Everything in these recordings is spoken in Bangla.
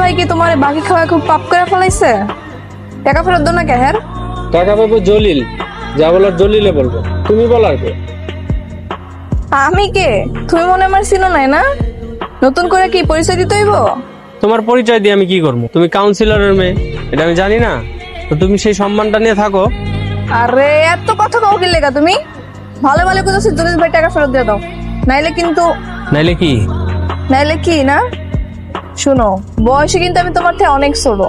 ভাই কি তোমার বাকি খাওয়া খুব পাপ করে ফেলাইছে? টাকা ফেরত দাও না কে? হ্যাঁ, টাকা পাবো জলিল, যা বলার জলিলে বলবো, তুমি বলার কে? আমি কে? তুমি মনে আমার চিনো নাই না? নতুন করে কি পরিচয় দিতে হইব? তোমার পরিচয় দিয়ে আমি কি করবো? তুমি কাউন্সিলরের মেয়ে, এটা আমি জানি না? তো তুমি সেই সম্মানটা নিয়ে থাকো। আরে এত কথা কাউ কি লেগা তুমি? ভালো ভালো কথা জলিল ভাই টাকা ফেরত দিয়ে দাও, নাইলে কিন্তু। নাইলে কি? নাইলে কি না? শুনো, বয়সে কিন্তু আমি তোমার থেকে অনেক ছোট।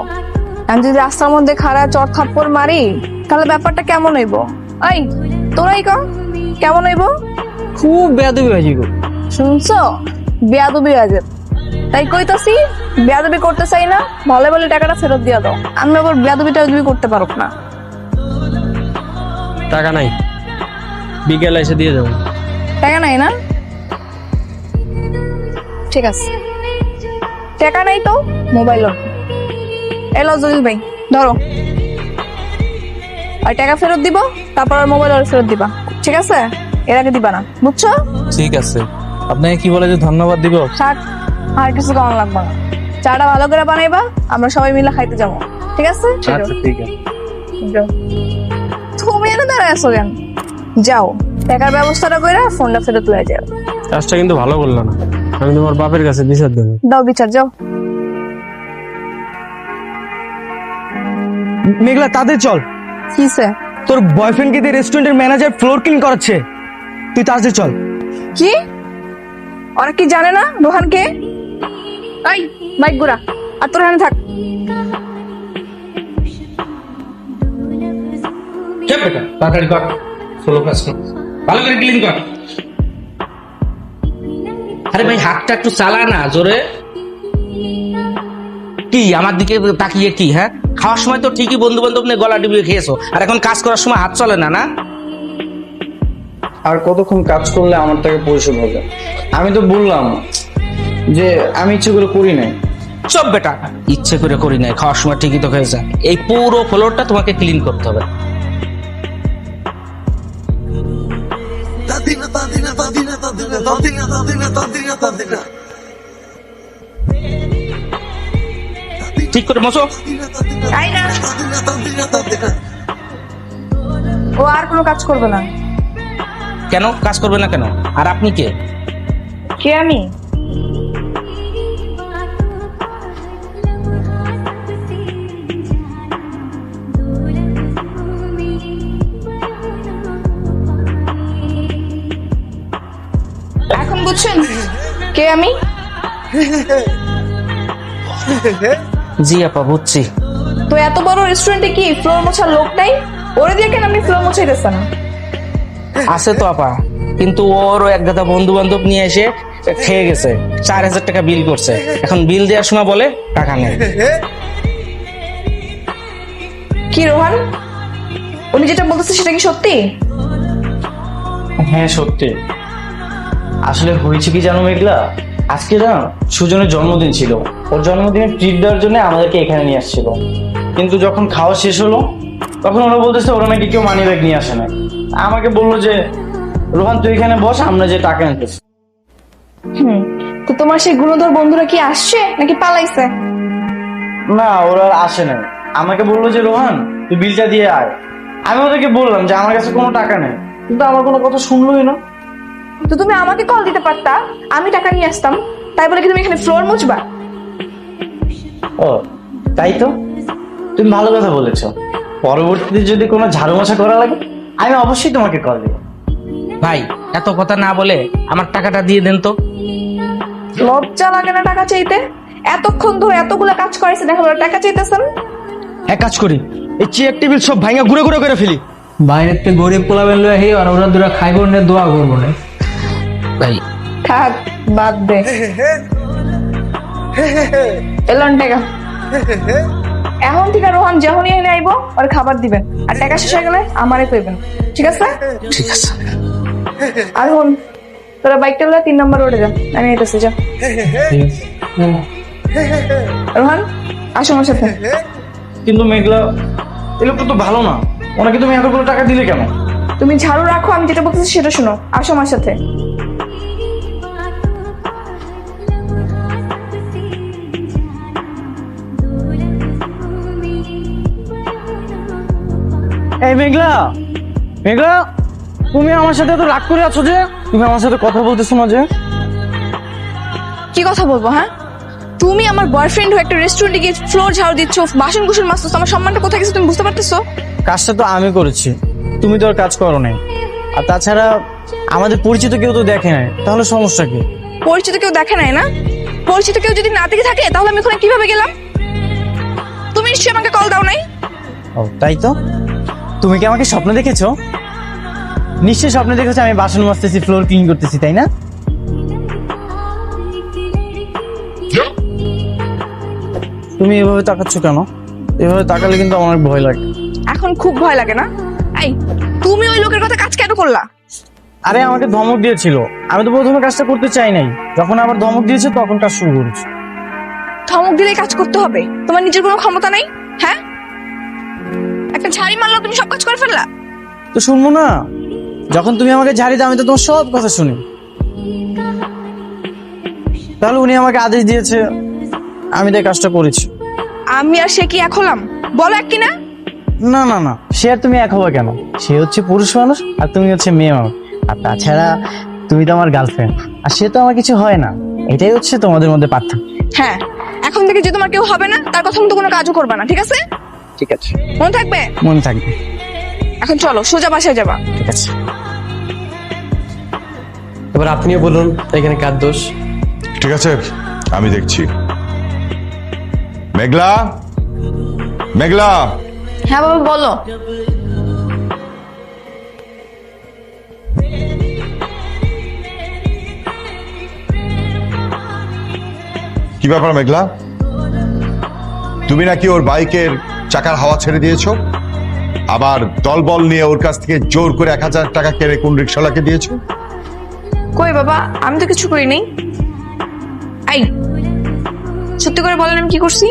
আমি যদি রাস্তার মধ্যে খাড়া চর থাপ্পড় মারি, তাহলে ব্যাপারটা কেমন হইব? এই তোরাই কর, কেমন হইব? খুব বেয়াদবি হয়েছি গো। শুনছো? বেয়াদবি বাজে। তাই কইতাছি, বেয়াদবি করতে চাই না, ভালো ভালো টাকাটা ফেরত দিয়ে দাও। আমি আবার বেয়াদবিটা তুমি করতে পারো না। টাকা নাই, বিকেলে এসে দিয়ে যাবো। টাকা নাই না? ঠিক আছে, টাকা নাই তো মোবাইল এলো জলিল ভাই, ধরো। আর টাকা ফেরত দিব, তারপর আর মোবাইল ফেরত দিবা, ঠিক আছে? এর আগে দিবা না, বুঝছো? ঠিক আছে, আপনাকে কি বলে যে ধন্যবাদ দিব? থাক, আর কিছু কেমন লাগবে না। চাটা ভালো করে বানাইবা, আমরা সবাই মিলে খাইতে যাবো, ঠিক আছে? আচ্ছা ঠিক আছে। যাও। তুমি এনে দাঁড়ায় আছো কেন? যাও, টাকার ব্যবস্থাটা করে ফোনটা ফেরত লয়ে যাও। কাজটা কিন্তু ভালো করলো না, আমি তোমার বাপের কাছে বিচার দেবো। দাও বিচার, যাও। মেঘলা তাদের চল, কিসে? তোর বয়ফ্রেন্ডকে দিয়ে রেস্টুরেন্টের ম্যানেজার ফ্লোর ক্লিন করাচ্ছে, তুই তাদের চল। কি? ওরা কি জানে না রোহান কে? এই বাইক গুড়া, আর তোর এখানে থাক। চুপ বেটা, তাড়াতাড়ি কর, স্লো কাজ কর, ভালো করে ক্লিন কর। আরে ভাই হাতটা একটু চালা না জোরে। কি আমার দিকে তাকিয়ে কি? হ্যাঁ, খাওয়ার সময় তো ঠিকই বন্ধু বান্ধব নিয়ে গলা ডিবিয়ে খেয়েছো, আর এখন কাজ করার সময় হাত চলে না? না আর কতক্ষণ কাজ করলে আমার টাকা পরিশোধ হবে? আমি তো বললাম যে আমি ইচ্ছে করে করি নাই। চুপ বেটা, ইচ্ছে করে করি নাই, খাওয়ার সময় ঠিকই তো খেয়েছে। এই পুরো ফ্লোরটা তোমাকে ক্লিন করতে হবে। ঠিক করে মশো। তাই না? ও আর কোনো কাজ করবে না। কেন কাজ করবে না কেন? আর আপনি কে? কে আমি? এখন বুঝছেন কে আমি? জি আপা, বুঝছি। তো এত বড় রেস্টুরেন্টে কি ফ্লোর মোছার লোক নাই? ওরে দিয়ে কেন আপনি ফ্লোর মুছাইতেছেন না? আছে তো আপা, কিন্তু ওর এক গাদা বন্ধু বান্ধব নিয়ে এসে খেয়ে গেছে, 4000 টাকা বিল করছে। এখন বিল দেওয়ার সময় বলে টাকা নেই। কি রোহান, উনি যেটা বলতেছে সেটা কি সত্যি? হ্যাঁ সত্যি। আসলে হয়েছে কি জানো মেঘলা, আজকে না সুজনের জন্মদিন ছিল। ওর জন্মদিনে ট্রিট দেওয়ার জন্য আমাদেরকে এখানে নিয়ে আসছিল, কিন্তু যখন খাওয়া শেষ হলো তখন ওরা বলতেছে ওরা নাকি কেউ মানি ব্যাগ নিয়ে আসে না। আমাকে বললো যে রোহান তুই এখানে বস, আমরা যে টাকা আনতেছি। তো তোমার সেই গুণধর বন্ধুরা কি আসছে নাকি পালাইছে? না, ওরা আসে নাই। আমাকে বললো যে রোহান তুই বিলটা দিয়ে আয়। আমি ওদেরকে বললাম যে আমার কাছে কোনো টাকা নেই, কিন্তু আমার কোনো কথা শুনলোই না। তো তুমি আমাকে কল দিতে পারতা, আমি টাকা নিয়ে আসতাম। তাই বলে কি তুমি এখানে ফ্লোর মুছবা? ও তাই তো, তুমি ভালো কথা বলেছো। পরবর্তীতে যদি কোনো ঝাড়ু মোছা করা লাগে আমি অবশ্যই তোমাকে কল দেবো। ভাই এত কথা না বলে আমার টাকাটা দিয়ে দেন তো। লজ্জা লাগে না টাকা চাইতে? এতক্ষণ ধরে এতগুলো কাজ করেছেন, এখন ওরা টাকা চাইতেছেন? এক কাজ করি, এই চেয়ার টেবিল সব ভাঙা গুঁড়ো গুঁড়ো করে ফেলি। বাইরেতে গরিব পোলাবেন লয়ে হে আর ওরা দুরা খাইব না, দোয়া করবো না। ভাই থাক, বাদ দে। এলন টাকা। এখন থেকে রোহান যখনই এনে আইব ওর খাবার দিবেন, আর টাকা শেষ হয়ে গেলে আমারে কইবেন, ঠিক আছে? ঠিক আছে। আর হন, তোরা বাইকটা বলে 3 নম্বর রোডে যা, আমি এটাছে যা। রোহান আসো আমার সাথে। কিন্তু মেঘলা, এই লোকটা তো ভালো না, ওনাকে তুমি এতগুলো টাকা দিলে কেন? তুমি ঝাড়ু রাখো, আমি যেটা বলতেছি সেটা শোনো, আসো আমার সাথে। এই মেঘলা, মেঘলা, তুমি আমার সাথে এত রাগ করে আছো যে? তুমি আমার সাথে কথা বলতেছো না যে? কি কথা বলবো? হ্যাঁ, তুমি আমার বয়ফ্রেন্ড হয়ে একটা রেস্টুরেন্টে গিয়ে ফ্লোর ঝাড়ু দিচ্ছ, বাসন কুসন মাজতেছো, আমার সম্মানটা কোথায় গেছে তুমি বুঝতে পারতেছো? কাজটা তো আমি করেছি, তুমি তো আর কাজ করো নাই। আর তাছাড়া আমাদের পরিচিত কেউ তো দেখে নাই, তাহলে সমস্যা কি? পরিচিত কেউ দেখে নাই না? পরিচিত কেউ যদি না দেখে থাকে তাহলে আমি ওখানে কিভাবে গেলাম? তুমি নিশ্চয়ই আমাকে কল দাও নাই? ও তাই তো, তুমি কি আমাকে স্বপ্ন দেখেছো? নিশ্চয়ই স্বপ্ন দেখেছো আমি বাসন মাজতেছি, ফ্লোর ক্লিন করতেছি, তাই না? তুমি এভাবে তাকাচ্ছ কেন? এভাবে তাকালে কিন্তু আমার অনেক ভয় লাগে। এখন খুব ভয় লাগে না? এই, তুমি ওই লোকের কথা কাজ কেন করলা? আরে আমাকে ধমক দিয়েছিল, আমি তো প্রথমে কাজটা করতে চাই নাই, যখন আবার ধমক দিয়েছে তখন কাজ শুরু করেছি। ধমক দিলে কাজ করতে হবে? তোমার নিজের কোনো ক্ষমতা নাই? হ্যাঁ, একটা ঝাড়ি মারলা তুমি সব কাজ করে ফেললা। তো শুনবো না? যখন তুমি আমাকে ঝাড়ি দাও আমি তো তোমার সব কথা শুনি। তাহলে উনি আমাকে আদেশ দিয়েছে, আমি তাই কাজটা করেছি। আমি আর সে কি এক হলাম? বলো এক কিনা? না না না, সে আর তুমি এক হবে কেন? সে হচ্ছে পুরুষ মানুষ আর তুমি হচ্ছে মেয়ে মানুষ। আর তাছাড়া তুমি তো আমার গার্লফ্রেন্ড, আর সে তো আমার কিছু হয় না। এটাই হচ্ছে তোমাদের মধ্যে পার্থক্য। হ্যাঁ, এখন থেকে যে তোমার কেউ হবে না তার কথা মতো কোনো কাজও করবে না, ঠিক আছে? ঠিক আছে, মনে থাকবে? মনে থাকবে। এখন চলো সোজা বাসায় যাবা। ঠিক আছে। এবার আপনিও বলুন এখানে কার দোষ? ঠিক আছে, আমি দেখছি। মেঘলা, মেঘলা, হ্যাঁ বাবা বলো। কি ব্যাপার মেঘলা? তুমি নাকি ওর বাইকের চাকার হাওয়া ছেড়ে দিয়েছো, আবার দলবল নিয়ে ওর কাছ থেকে জোর করে 1000 টাকা কেড়ে কোন রিক্সাওয়ালাকে দিয়েছো? কই বাবা, আমি তো কিছু করিনি। এই, সত্যি করে বলেন আমি কি করছি?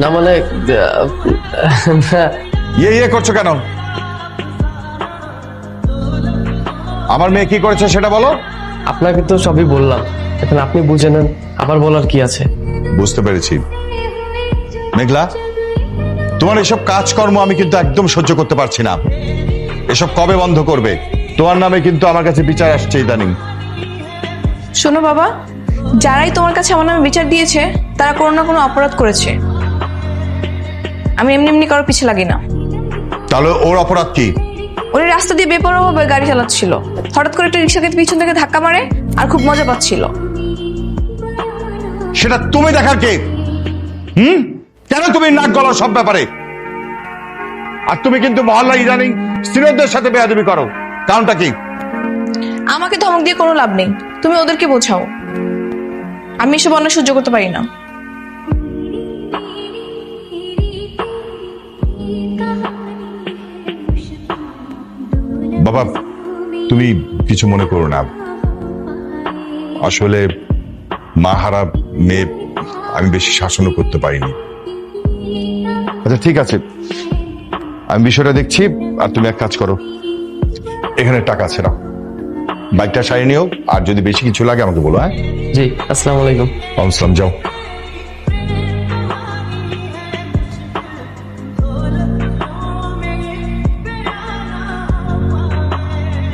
না মানে ইয়ে করছো কেন? আমার মেয়ে কি করেছে সেটা বলো। আপনাকে তো সবই বললাম, এখন আপনি বুঝে নেন, আবার বলার কি আছে? বুঝতে পেরেছি। মেঘলা, তোমার এসব কাজকর্ম আমি কিন্তু একদম সহ্য করতে পারছি না। এসব কবে বন্ধ করবে? তোমার নামে কিন্তু আমার কাছে বিচার আসছে ইদানিং। শোনো বাবা, যারাই তোমার কাছে আমার নামে বিচার দিয়েছে তারা কোনো না কোনো অপরাধ করেছে। আমি এমনি এমনি কারো পিছে লাগি না। তাহলে ওর অপরাধ কি? উনি রাস্তা দিয়ে বেপরোয়াভাবে গাড়ি চালাচ্ছিল, হঠাৎ করে একটা রিক্সাকে পিছন থেকে ধাক্কা মারে আর খুব মজা পাচ্ছিল। সেটা তুমি দেখার কে? কেন তুমি নাক গলাও সব ব্যাপারে? আর তুমি কিন্তু মহল্লা ইদানিং সিনিয়রদের সাথে বেয়াদবি করো, কারণটা কি? আমাকে ধমক দিয়ে কোনো লাভ নেই, তুমি ওদেরকে বোঝাও। আমি এসব অন্যায় সহ্য করতে পারি না। বাবা, তুমি কিছু মনে করো না। আসলে মা হারা মেয়ে, আমি বেশি শাসনও করতে পারিনি। আচ্ছা ঠিক আছে, আমি বিষয়টা দেখছি। আর তুমি এক কাজ করো, এখানে টাকা আছে না, বাইকটা সারিয়ে নিও। আর যদি বেশি কিছু লাগে আমাকে বলো। হ্যাঁ, জি, আসসালামু আলাইকুম। আসসালাম, যাও।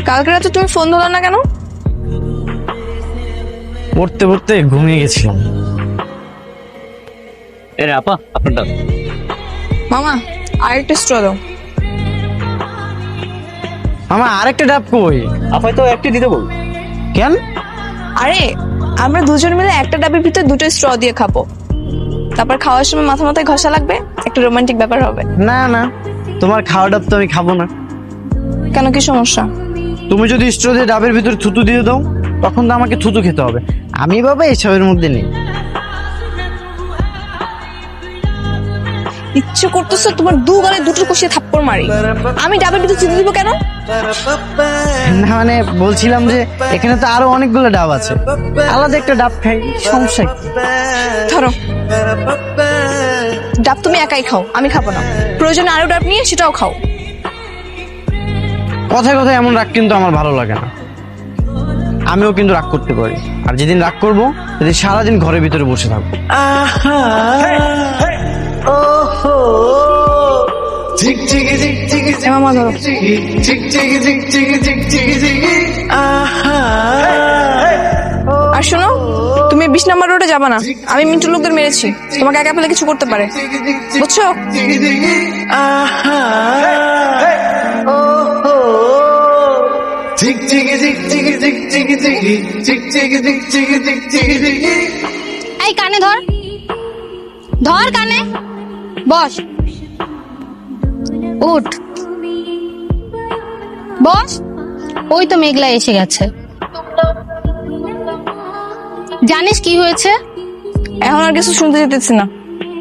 কালকে রাতে তুমি ফোন ধরো না কেন? পড়তে পড়তে ঘুমিয়ে গেছিলাম। এরে আপা, আপনারটা। মামা আরেকটা স্ট্র দাও। আমার আরেকটা ডাব কই? আপাই তো একটি দিতে বল। কেন? আরে আমরা দুজন মিলে একটা ডাবের ভিতর দুটো স্ট্র দিয়ে খাবো, তারপর খাওয়ার সময় মাথা মাথায় ঘষা লাগবে, একটা রোমান্টিক ব্যাপার হবে। না না, তোমার খাওয়া ডাব তো আমি খাবো না। কেন, কি সমস্যা? তুমি যদি স্ট্র দিয়ে ডাবের ভিতরে থুতু দিয়ে দাও তখন তো আমাকে থুতু খেতে হবে। আমি বাবা এসবের মধ্যে নেই। ইচ্ছে করতেছে তোমার দু গালে দুটো কষিয়ে থাপ্পড় মারি। আমি ডাবের ভিতর থুতু দিব কেন? না মানে বলছিলাম যে এখানে তো আরো অনেকগুলো ডাব আছে, আলাদা একটা ডাব খাই, সমস্যা কি? ধরো, ডাব তুমি একাই খাও, আমি খাবো না। প্রয়োজনে আরো ডাব নিয়ে সেটাও খাও। কথায় কথায় এমন রাগ কিন্তু আমার ভালো লাগে না। আমিও কিন্তু রাগ করতে পারি, আর যেদিন রাগ করবো সেদিন সারাদিন ঘরের ভিতরে বসে থাকবো। এ মামা ধরো। আর শোনো, তুমি 20 নম্বর রোডে যাবা না, আমি মিন্টু লোকদের মেরেছি, তোমাকে একা পেলে কিছু করতে পারে, বুঝছো? এই কানে ধর, ধর কানে, বস, উঠ, বস। ওই তো মেঘলা এসে গেছে। জানিস কি হয়েছে? এখন আর কিছু শুনতে যেতেছি না,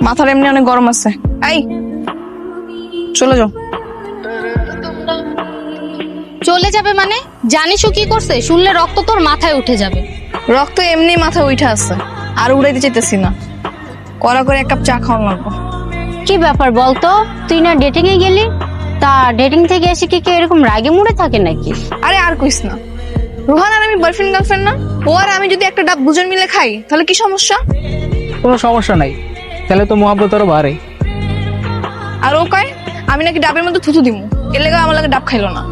মাথার এমনি অনেক গরম আছে। এই চলে যাও। চলে যাবে মানে? জানিস ও কি করছে? শুনলে রক্ত তোর মাথায় উঠে যাবে। রক্ত এমনি মাথায় উঠে আছে, আর উড়াইতে চাইতেছি না, কড়া করে 1 কাপ চা খাওয়ান লাগবো। কি ব্যাপার বলতো, তুই না ডেটিং এ গেলি, তা ডেটিং থেকে এসে কি কেউ এরকম রাগে মুড়ে থাকে নাকি? আরে আর কইস না, রোহান আর আমি বয়ফ্রেন্ড গার্লফ্রেন্ড না? ও আর আমি যদি একটা ডাব দুজন মিলে খাই তাহলে কি সমস্যা? কোনো সমস্যা নাই, তাহলে তো মহাব্বত আরো বাড়ে। আর ও কয় আমি নাকি ডাবের মধ্যে থুতু দিমু, এর লেগে আমার লাগে ডাব খাইলো না।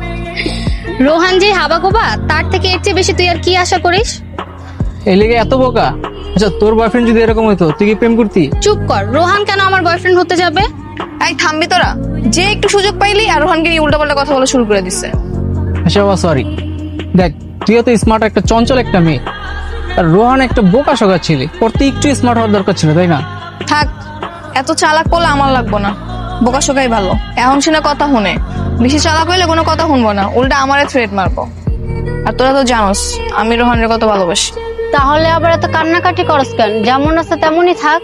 রোহান যে হাবা গোবা, তার থেকে এর চেয়ে বেশি তুই আর কি আশা করিস? এই লেগে এত বোকা? আচ্ছা, তোর বয়ফ্রেন্ড যদি এরকম হতো তুই কি প্রেম করতি? চুপ কর, রোহান কেন আমার বয়ফ্রেন্ড হতে যাবে? এই থামবি তোরা, যে একটু সুযোগ পাইলি আর রোহানকে নিয়ে উল্টাপাল্টা কথা বলা শুরু করে দিছে। আচ্ছা বাবা, সরি। দেখ, তুইও তো স্মার্ট, একটা চঞ্চল একটা মেয়ে, আর রোহান একটা বোকা সগা ছিলি, ওর তো একটু স্মার্ট হওয়ার দরকার ছিল, তাই না? থাক, এত চালাক করলে আমার লাগবো না, বোকা শোকাই ভালো। এখন শুনে কথা শুনে, বেশি চালাক হইলে কোনো কথা শুনবো না, উল্টা আমারে থ্রেট মারবো। আর তোরা তো জানোস আমি রোহানের কত ভালোবাসি। তাহলে আবার এত কান্নাকাটি করস কেন? যেমন আছে তেমনই থাক।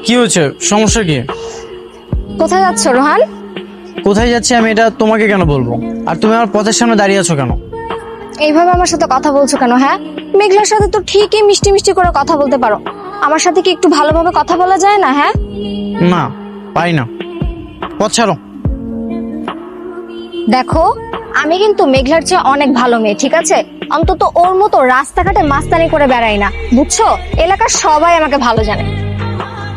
কি হয়েছে? সমস্যা কি? কোথায় যাচ্ছ রোহান? কোথায় যাচ্ছি আমি এটা তোমাকে কেন বলবো? আর তুমি আমার পথের সামনে দাঁড়িয়ে আছো কেন? এইভাবে আমার সাথে কথা বলছো কেন? হ্যাঁ, মেঘলার সাথে তো ঠিকই মিষ্টি মিষ্টি করে কথা বলতে পারো, আমার সাথে কি একটু ভালোভাবে কথা বলা যায় না? হ্যাঁ না, পাই না। পথ ছাড়ো। দেখো, আমি কিন্তু মেঘলার চেয়ে অনেক ভালো মেয়ে, ঠিক আছে? অন্তত ওর মতো রাস্তাঘাটে মাস্তানি করে বেড়াই না, বুঝছো? এলাকার সবাই আমাকে ভালো জানে।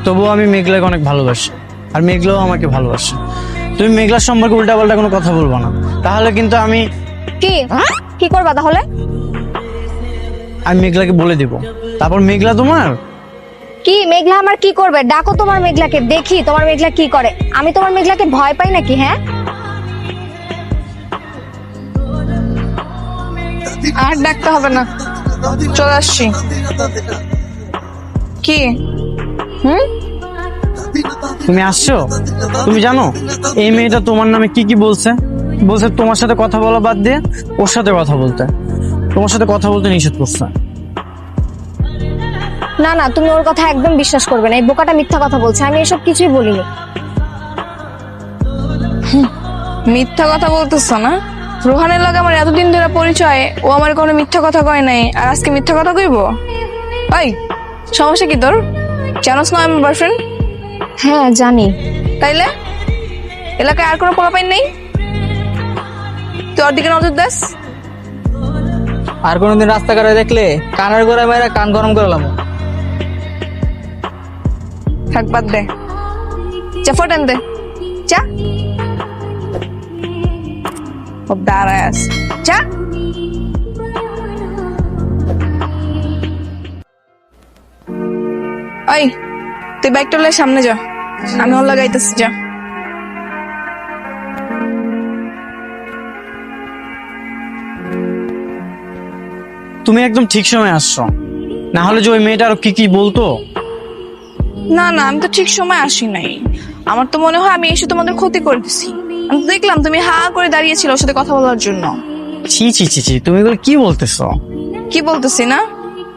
তবুও আমি মেঘলাকে অনেক ভালোবাসি, আর মেঘলাও আমাকে ভালোবাসে। তুমি মেঘলার সম্পর্কে উল্টাপাল্টা কোনো কথা বলবো না, তাহলে কিন্তু আমি কি করবা তাহলে? মেঘলাকে বলে দিব, তারপর মেঘলা তোমার। কি মেঘলা আমার কি করবে? ডাকো তোমার মেঘলাকে, দেখি তোমার মেঘলা কি করে। আমি তোমার মেঘলাকে ভয় পাই নাকি? হ্যাঁ, আর ডাকতে হবে না, চলে আসছি। কি তুমি আসছো? তুমি জানো এই মেয়েটা তোমার নামে কি কি বলছে? বলছে তোমার সাথে কথা বলা বাদ দিয়ে ওর সাথে কথা বলতে, তোমার সাথে কথা বলতে নিষেধ করছে। না না, তুমি ওর কথা একদম বিশ্বাস করবে না, এই বোকাটা মিথ্যা কথা বলছে, আমি এসব কিছুই বলিনি। মিথ্যা কথা বলতেছ না? রোহানের লগে আমার এতদিন ধরে পরিচয়, ও আমার কোনো মিথ্যা কথা কয় নাই, আর আজকে মিথ্যা কথা কইব? ওই সমস্যা কি তোর? জানোস না আমার বয়ফ্রেন্ড? হ্যাঁ জানি। তাইলে এলাকায় আর কোনো পোলাপাইন নেই? তুই ওর দিকে নজর দাস। আর কোনোদিন রাস্তাঘাটে দেখলে কানের গোড়ায় মেয়েরা কান গরম করলাম। থাক, বাদ দে, চা ফোটান দে, চা দাঁড়ায় আস, চা। ওই তুই বাইকটা লয়ে সামনে যা, আমি ওর লাগাইতেছি, যা। তুমি একদম ঠিক সময় আসছো, না হলে যে ওই মেয়েটা আরো কি কি বলতো। না না, আমি তো ঠিক সময় আসি নাই। আমার তো মনে হয় আমি এসে তোমাদের ক্ষতি করে দিছি। আমি তো দেখলাম তুমি হা করে দাঁড়িয়েছিল ওর সাথে কথা বলার জন্য। ছি ছি ছি ছি, তুমি এগুলো কি বলতেছো? কি বলতেছি না?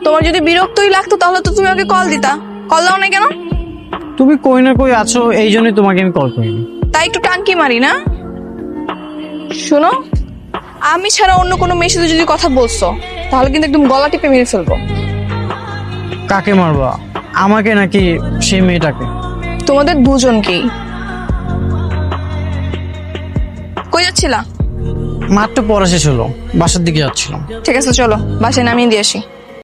তোমার যদি বিরক্তই লাগতো তাহলে তো তুমি ওকে কল দিতা। কল দাও না কেন? তুমি কই না কই আছো, এই জন্যই তোমাকে আমি কল করিনি। তাই একটু টানকি মারি না? শোনো, আমি ছাড়া অন্য কোনো মেয়ের সাথে যদি কথা বলছো তাহলে কিন্তু একদম গলা টিপে মেরে ফেলবো। কাকে মারবা, আমাকে নাকি সেই মেয়েটাকে? তোমাদের দুজনকেই। কই যাচ্ছিলা? মাত্র পড়া শেষ হলো, বাসার দিকে যাচ্ছিলাম। ঠিক আছে চলো বাসায় নামিয়ে দিয়ে আসি।